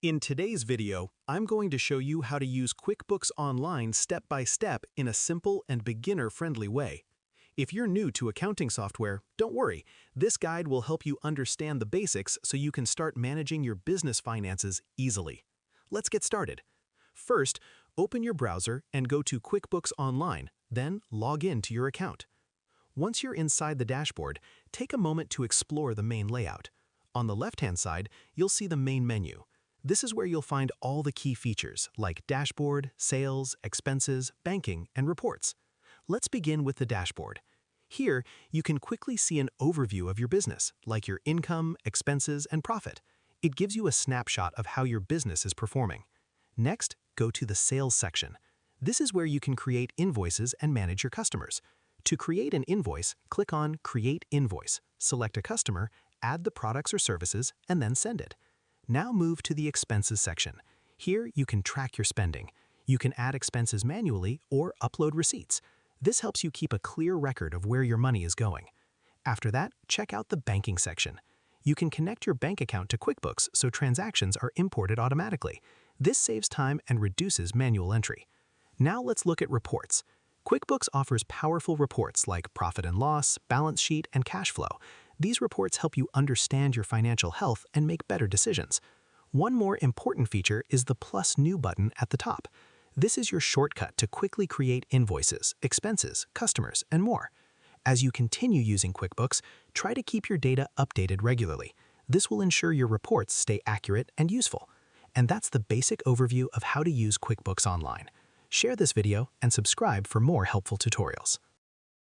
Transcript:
In today's video, I'm going to show you how to use QuickBooks Online step by step in a simple and beginner-friendly way. If you're new to accounting software, don't worry. This guide will help you understand the basics so you can start managing your business finances easily. Let's get started. First, open your browser and go to QuickBooks Online, then log in to your account. Once you're inside the dashboard, take a moment to explore the main layout. On the left-hand side, you'll see the main menu. This is where you'll find all the key features like dashboard, sales, expenses, banking, and reports. Let's begin with the dashboard. Here, you can quickly see an overview of your business, like your income, expenses, and profit. It gives you a snapshot of how your business is performing. Next, go to the sales section. This is where you can create invoices and manage your customers. To create an invoice, click on Create Invoice, select a customer, add the products or services, and then send it. Now move to the Expenses section. Here you can track your spending. You can add expenses manually or upload receipts. This helps you keep a clear record of where your money is going. After that, check out the Banking section. You can connect your bank account to QuickBooks so transactions are imported automatically. This saves time and reduces manual entry. Now let's look at Reports. QuickBooks offers powerful reports like profit and loss, balance sheet, and cash flow. These reports help you understand your financial health and make better decisions. One more important feature is the Plus New button at the top. This is your shortcut to quickly create invoices, expenses, customers, and more. As you continue using QuickBooks, try to keep your data updated regularly. This will ensure your reports stay accurate and useful. And that's the basic overview of how to use QuickBooks Online. Share this video and subscribe for more helpful tutorials.